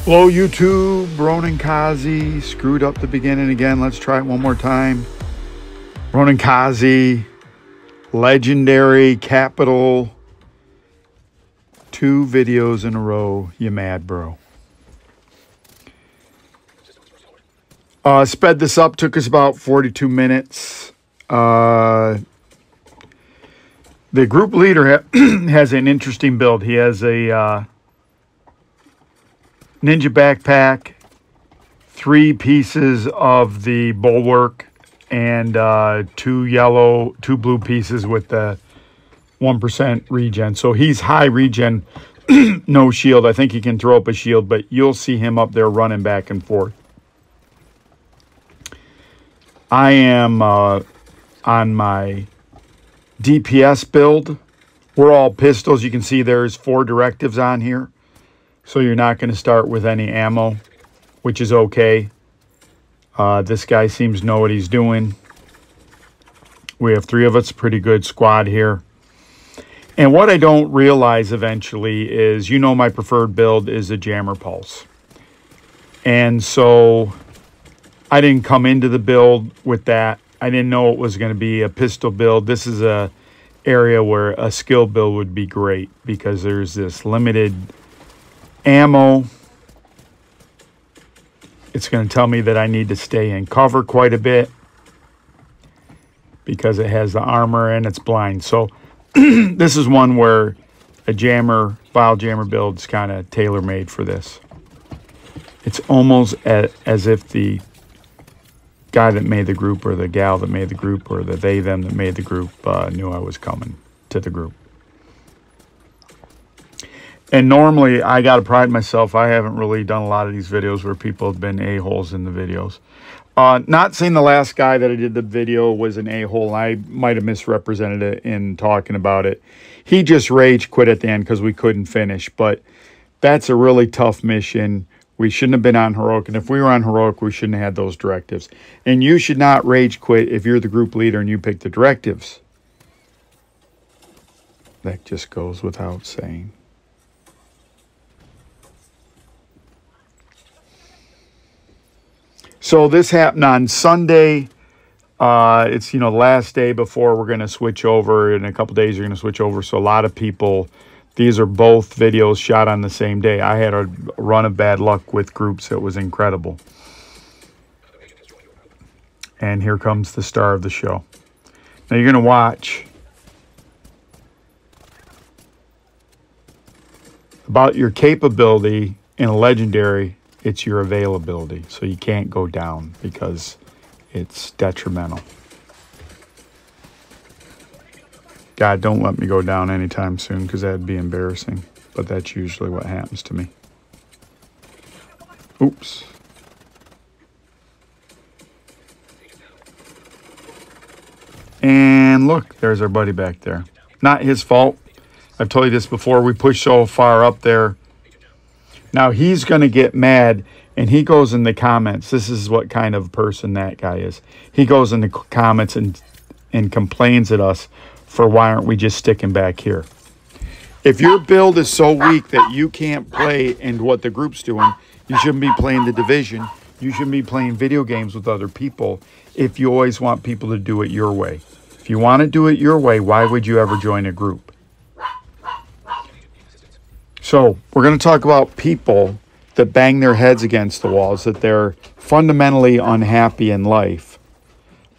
Hello YouTube, Ronan Kazi, screwed up the beginning again. Let's try it one more time. Ronan Kazi, legendary capital, 2 videos in a row. You mad, bro? Sped this up, took us about 42 minutes. The group leader has an interesting build. He has a ninja backpack, 3 pieces of the bulwark, and 2 blue pieces with the 1% regen. So he's high regen, no shield. I think he can throw up a shield, but you'll see him up there running back and forth. I am on my DPS build. We're all pistols. You can see there's 4 directives on here. So you're not going to start with any ammo, which is okay. This guy seems to know what he's doing. We have 3 of us, pretty good squad here. And what I don't realize eventually is, you know, my preferred build is a jammer pulse. And so I didn't come into the build with that. I didn't know it was going to be a pistol build. This is a area where a skill build would be great because there's this limited ammo. It's going to tell me that I need to stay in cover quite a bit because it has the armor and it's blind. So this is one where a jammer, file jammer build is kind of tailor-made for this. It's almost as if the guy that made the group or the gal that made the group or the they, them that made the group knew I was coming to the group. And normally, I got to pride myself, I haven't really done a lot of these videos where people have been a-holes in the videos. Not saying the last guy that I did the video was an a-hole. I might have misrepresented it in talking about it. He just rage quit at the end because we couldn't finish. But that's a really tough mission. We shouldn't have been on Heroic. And if we were on Heroic, we shouldn't have had those directives. And you should not rage quit if you're the group leader and you pick the directives. That just goes without saying. So this happened on Sunday. It's, you know, the last day before we're going to switch over. In a couple days, you're going to switch over. So a lot of people, these are both videos shot on the same day. I had a run of bad luck with groups that was incredible. And here comes the star of the show. Now you're going to watch about your capability in a legendary. It's your availability. So you can't go down because it's detrimental. God, don't let me go down anytime soon because that'd be embarrassing. But that's usually what happens to me. Oops. And look, there's our buddy back there. Not his fault. I've told you this before. We pushed so far up there. Now he's going to get mad, and he goes in the comments. This is what kind of person that guy is. He goes in the comments and complains at us for why aren't we just sticking back here. If your build is so weak that you can't play and what the group's doing, you shouldn't be playing the division. You shouldn't be playing video games with other people if you always want people to do it your way. If you want to do it your way, why would you ever join a group? So we're going to talk about people that bang their heads against the walls, that they're fundamentally unhappy in life,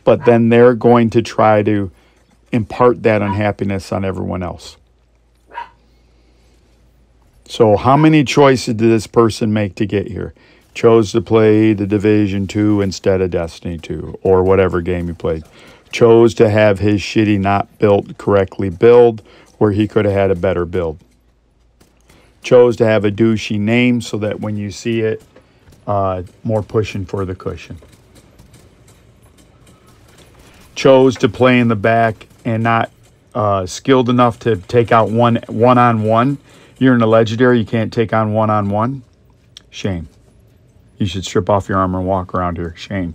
but then they're going to try to impart that unhappiness on everyone else. So how many choices did this person make to get here? Chose to play the Division 2 instead of Destiny 2 or whatever game he played. Chose to have his shitty not built correctly build where he could have had a better build. Chose to have a douchey name so that when you see it, more pushing for the cushion. Chose to play in the back and not skilled enough to take out one-on-one. You're in a legendary, you can't take on one-on-one. Shame. You should strip off your armor and walk around here. Shame.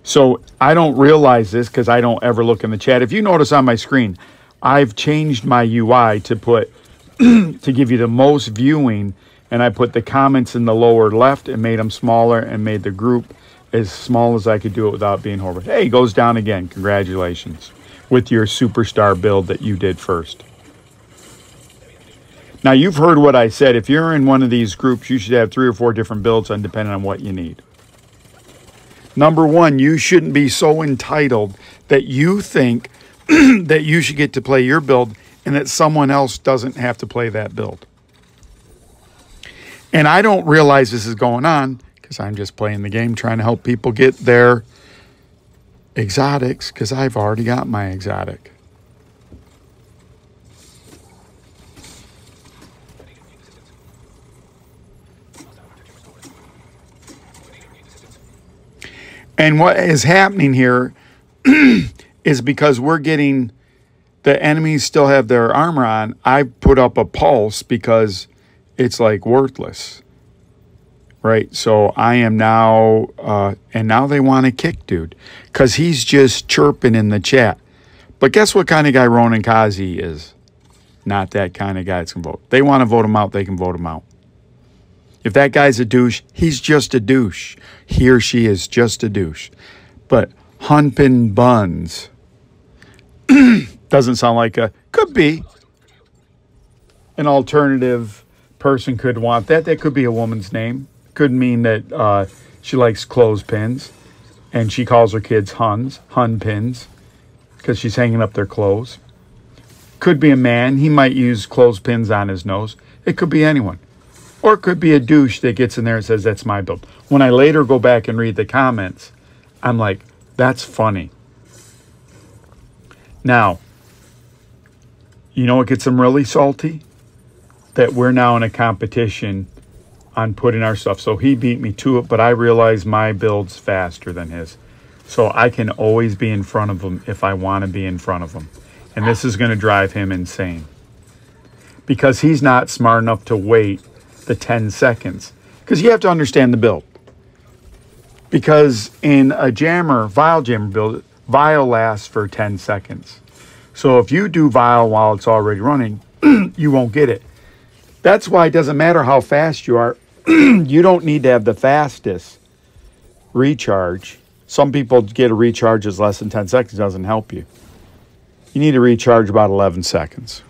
So I don't realize this because I don't ever look in the chat. If you notice on my screen, I've changed my UI to put to give you the most viewing And I put the comments in the lower left and made them smaller and made the group as small as I could do it without being horrible. Hey, he goes down again. Congratulations with your superstar build that you did first. Now, you've heard what I said. If you're in one of these groups, you should have 3 or 4 different builds depending on what you need. Number one, you shouldn't be so entitled that you think that you should get to play your build and that someone else doesn't have to play that build. And I don't realize this is going on because I'm just playing the game trying to help people get their exotics because I've already got my exotic. And what is happening here is because we're getting the enemies still have their armor on. I put up a pulse because it's like worthless, right? So I am now, and now they want to kick dude because he's just chirping in the chat. But guess what kind of guy Ronan Kazi is? Not that kind of guy that's going to vote. They want to vote him out, they can vote him out. If that guy's a douche, he's just a douche. He or she is just a douche. But Hunpin Buns doesn't sound like a, could be an alternative person could want that. That could be a woman's name. Could mean that she likes clothespins and she calls her kids Hun pins, because she's hanging up their clothes. Could be a man. He might use clothespins on his nose. It could be anyone. Or it could be a douche that gets in there and says, that's my build. When I later go back and read the comments, I'm like, that's funny. Now, you know what gets them really salty? That we're now in a competition on putting our stuff. So he beat me to it, but I realize my build's faster than his. So I can always be in front of him if I want to be in front of him. And this is going to drive him insane. Because he's not smart enough to wait the 10 seconds. Because you have to understand the build. Because in a vial jammer build, vial lasts for 10 seconds. So if you do vial while it's already running, you won't get it. That's why it doesn't matter how fast you are. You don't need to have the fastest recharge. Some people get a recharge as less than 10 seconds. It doesn't help you. You need to recharge about 11 seconds.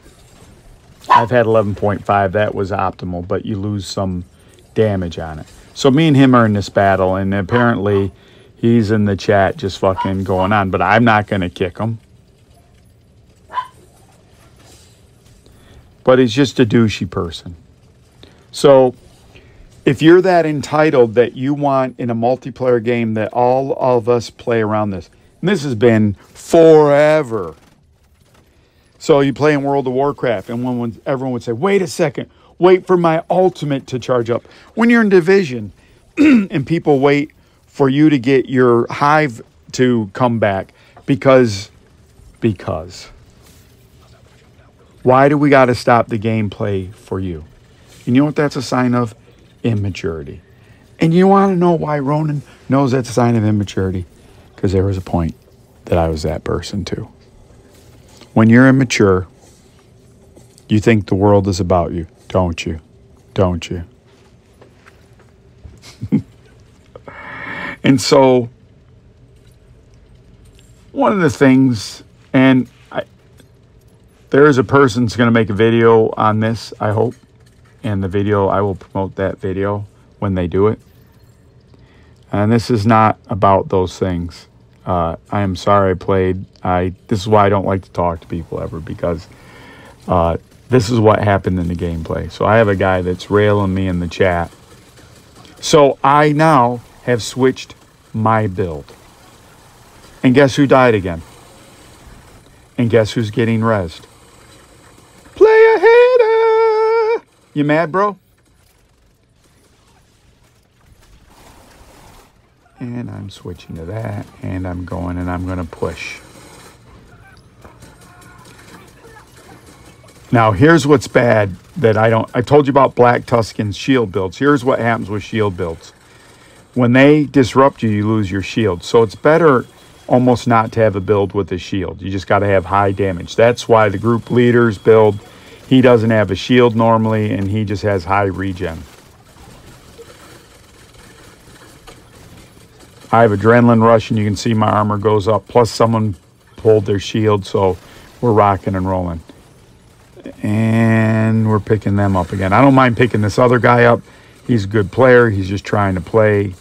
I've had 11.5. That was optimal, but you lose some damage on it. So me and him are in this battle, and apparently he's in the chat just fucking going on, but I'm not going to kick him. But he's just a douchey person. So if you're that entitled that you want in a multiplayer game that all of us play around this, and this has been forever. So you play in World of Warcraft, and when everyone would say, wait a second, wait for my ultimate to charge up. When you're in Division and people wait for you to get your hive to come back because. Why do we got to stop the gameplay for you? You know what that's a sign of? Immaturity. And you want to know why Ronan knows that's a sign of immaturity? Because there was a point that I was that person too. When you're immature, you think the world is about you, don't you? Don't you? And so, one of the things, and there is a person that's going to make a video on this, I hope. And the video, I will promote that video when they do it. And this is not about those things. I am sorry I played. This is why I don't like to talk to people ever, because this is what happened in the gameplay. So I have a guy that's railing me in the chat. So I now have switched my build. And guess who died again? And guess who's getting rezzed? Player hater! You mad, bro? And I'm switching to that, and I'm going, and I'm going to push. Now, here's what's bad that I told you about Black Tuscan's shield builds. Here's what happens with shield builds. When they disrupt you, you lose your shield. So it's better almost not to have a build with a shield. You just got to have high damage. That's why the group leaders build He doesn't have a shield normally, and he just has high regen. I have adrenaline rush, and you can see my armor goes up. Plus, someone pulled their shield, so we're rocking and rolling. And we're picking them up again. I don't mind picking this other guy up. He's a good player. He's just trying to play.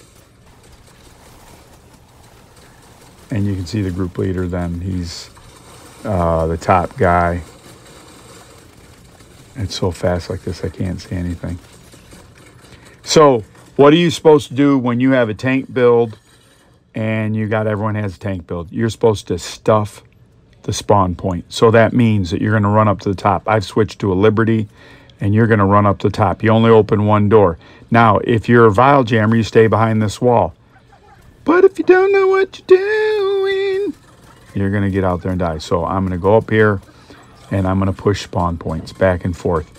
And you can see the group leader then. He's the top guy. It's so fast like this, I can't see anything. So, what are you supposed to do when you have a tank build and everyone has a tank build? You're supposed to stuff the spawn point. So that means that you're going to run up to the top. I've switched to a Liberty, and you're going to run up to the top. You only open one door. Now, if you're a Vile Jammer, you stay behind this wall. But if you don't know what you're doing, you're going to get out there and die. So I'm going to go up here, and I'm going to push spawn points back and forth.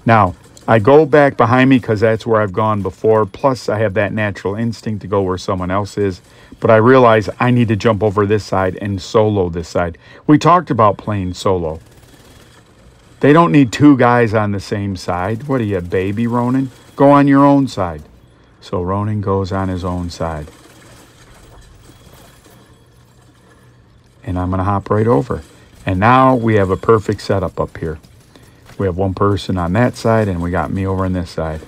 Now, I go back behind me because that's where I've gone before. Plus, I have that natural instinct to go where someone else is. But I realize I need to jump over this side and solo this side. We talked about playing solo. They don't need two guys on the same side. What are you, baby, Ronan? Go on your own side. So Ronan goes on his own side. And I'm going to hop right over. And now we have a perfect setup up here. We have one person on that side, and we got me over on this side.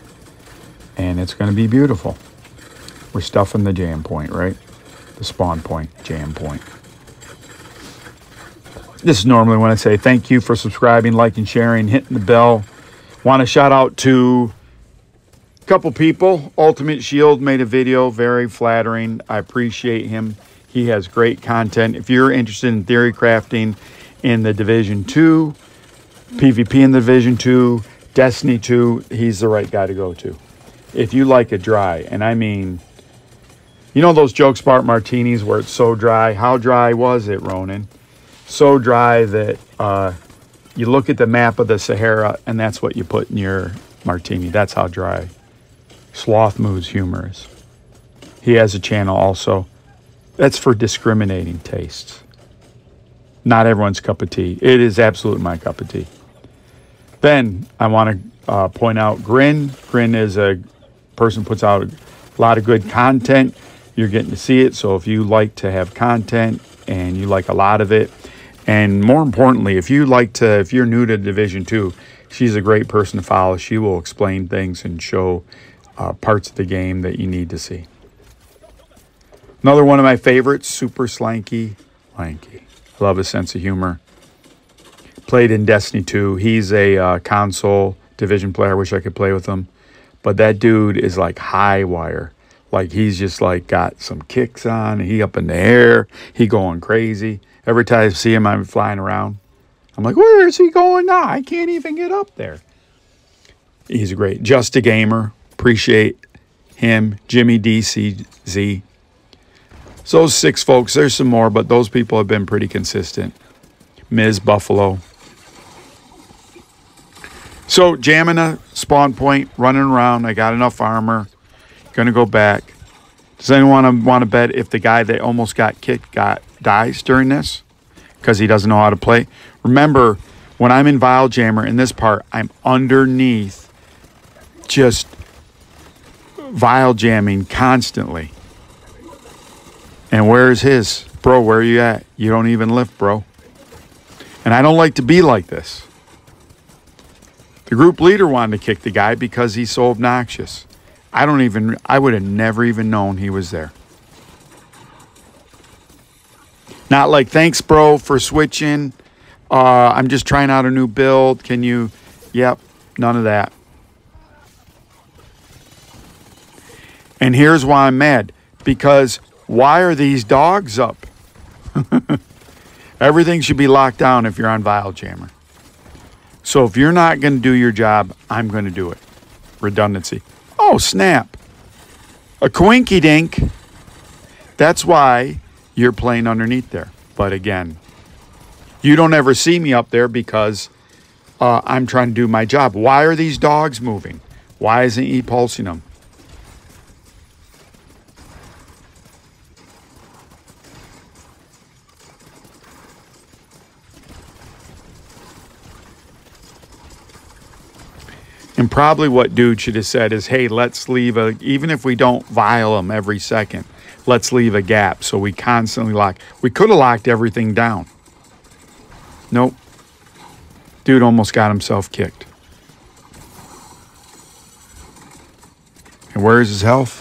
And it's going to be beautiful. We're stuffing the jam point, right? The spawn point, jam point. This is normally when I say thank you for subscribing, liking, sharing, hitting the bell. Want to shout out to a couple people. Ultimate Shield made a video, very flattering. I appreciate him. He has great content. If you're interested in theory crafting in the Division 2, PvP in the Division 2, Destiny 2, he's the right guy to go to. If you like a dry, and I mean, you know those Joke Spark martinis where it's so dry? How dry was it, Ronan? So dry that you look at the map of the Sahara and that's what you put in your martini. That's how dry Sloth Mood's humor is. He has a channel also. That's for discriminating tastes. Not everyone's cup of tea. It is absolutely my cup of tea. Then I want to point out Grin. Grin is a person who puts out a lot of good content. You're getting to see it. So if you like to have content and you like a lot of it, and more importantly, if you're new to Division 2, she's a great person to follow. She will explain things and show parts of the game that you need to see. Another one of my favorites, Super Slanky Lanky. I love his sense of humor. Played in Destiny 2. He's a console Division player. I wish I could play with him. But that dude is like high wire. Like he's just like got some kicks on. He up in the air. He going crazy. Every time I see him, I'm flying around. I'm like, where is he going now? I can't even get up there. He's great. Just a Gamer. Appreciate him. Jimmy DCZ. So those 6 folks. There's some more, but those people have been pretty consistent. Ms. Buffalo. So jamming a spawn point, running around. I got enough armor. Gonna go back. Does anyone want to bet if the guy that almost got kicked dies during this? Because he doesn't know how to play. Remember, when I'm in Vile Jammer, in this part, I'm underneath just Vile Jamming constantly. And where's his? Bro, where are you at? You don't even lift, bro. And I don't like to be like this. The group leader wanted to kick the guy because he's so obnoxious. I would have never even known he was there. Not like, thanks, bro, for switching. I'm just trying out a new build. Can you? Yep, none of that. And here's why I'm mad. Because why are these dogs up? Everything should be locked down if you're on Vile Jammer. So if you're not going to do your job, I'm going to do it. Redundancy. Oh, snap. A coinky dink. That's why you're playing underneath there. But again, you don't ever see me up there because I'm trying to do my job. Why are these dogs moving? Why isn't he pulsing them? And probably what dude should have said is, hey, let's leave a, even if we don't vial them every second, let's leave a gap so we constantly lock. We could have locked everything down. Nope. Dude almost got himself kicked. And where is his health?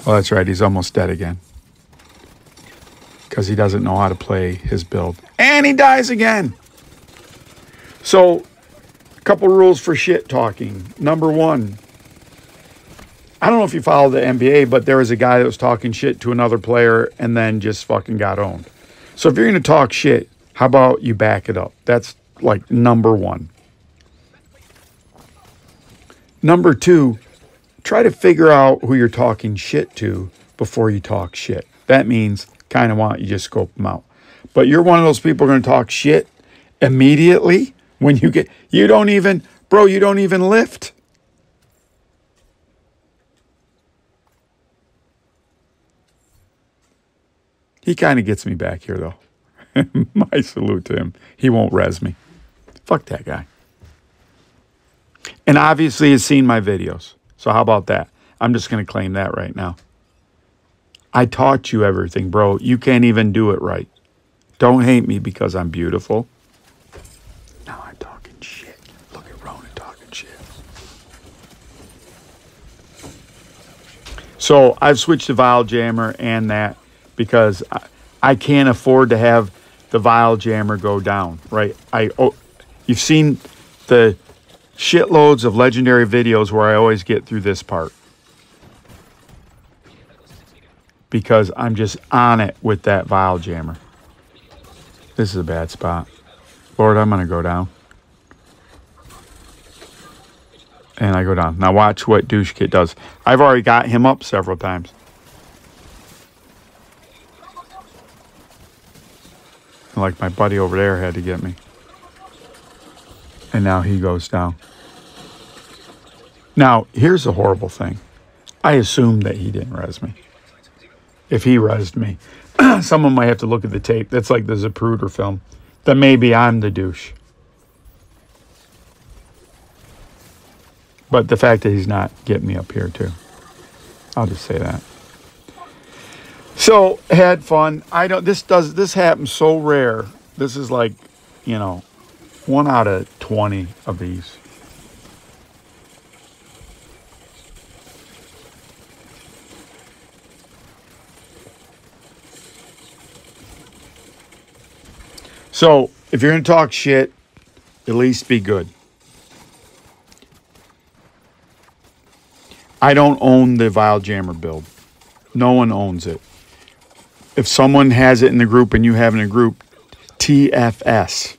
Oh, that's right. He's almost dead again. Because he doesn't know how to play his build. And he dies again. So, a couple rules for shit talking. Number one, I don't know if you follow the NBA, but there was a guy that was talking shit to another player and then just fucking got owned. So if you're going to talk shit, how about you back it up? That's like number one. Number two, try to figure out who you're talking shit to before you talk shit. That means kind of want you just scope them out. But you're one of those people going to talk shit immediately when you get, you don't even lift. He kind of gets me back here, though. My salute to him. He won't res me. Fuck that guy. And obviously has seen my videos. So how about that? I'm just going to claim that right now. I taught you everything, bro. You can't even do it right. Don't hate me because I'm beautiful. Now I'm talking shit. Look at Ronan talking shit. So I've switched to Vial Jammer and that because I can't afford to have the Vial Jammer go down, right? You've seen the shitloads of legendary videos where I always get through this part. Because I'm just on it with that Vial Jammer. This is a bad spot. Lord, I'm going to go down. And I go down. Now watch what Douche Kit does. I've already got him up several times. Like my buddy over there had to get me. And now he goes down. Now, here's the horrible thing. I assumed that he didn't res me. If he resed me, someone might have to look at the tape. That's like the Zapruder film. Then maybe I'm the douche. But the fact that he's not getting me up here too. I'll just say that. So, had fun. This happens so rare. This is like, 1 out of 20 of these. So, if you're going to talk shit, at least be good. I don't own the Vial Jammer build. No one owns it. If someone has it in the group and you have it in a group, TFS.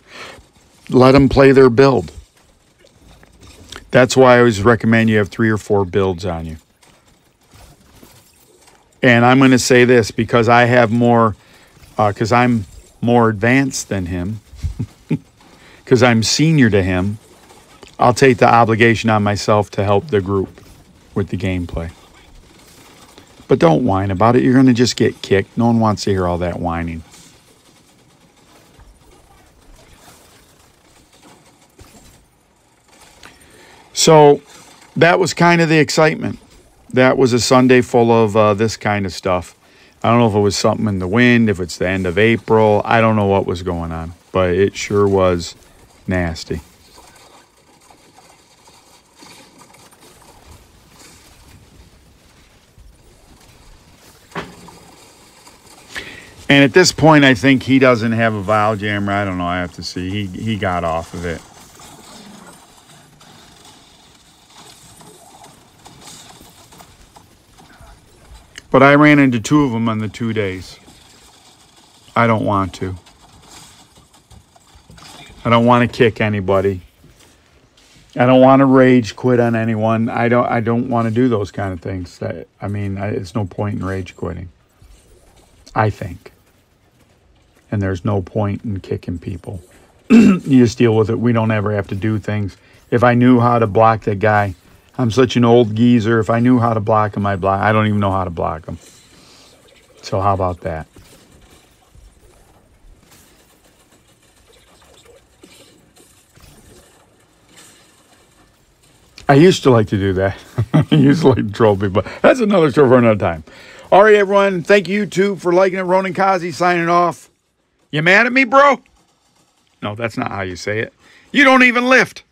Let them play their build. That's why I always recommend you have 3 or 4 builds on you. And I'm going to say this because I have more, because I'm more advanced than him, because I'm senior to him, I'll take the obligation on myself to help the group with the gameplay. But don't whine about it. You're going to just get kicked. No one wants to hear all that whining. So that was kind of the excitement. That was a Sunday full of this kind of stuff. I don't know if it was something in the wind, if it's the end of April. I don't know what was going on, but it sure was nasty. And at this point, I think he doesn't have a Vial Jammer. I don't know. I have to see. He got off of it. But I ran into 2 of them on the 2 days. I don't want to. I don't want to kick anybody. I don't want to rage quit on anyone. I don't want to do those kind of things. It's no point in rage quitting. I think. And there's no point in kicking people. You just deal with it. We don't ever have to do things. If I knew how to block that guy, I'm such an old geezer. If I knew how to block him, I'd block. I don't even know how to block him. So how about that? I used to like to do that. I used to like to troll people. That's another story for another time. All right, everyone. Thank you, YouTube, for liking it. Ronan Kazi signing off. You mad at me, bro? No, that's not how you say it. You don't even lift.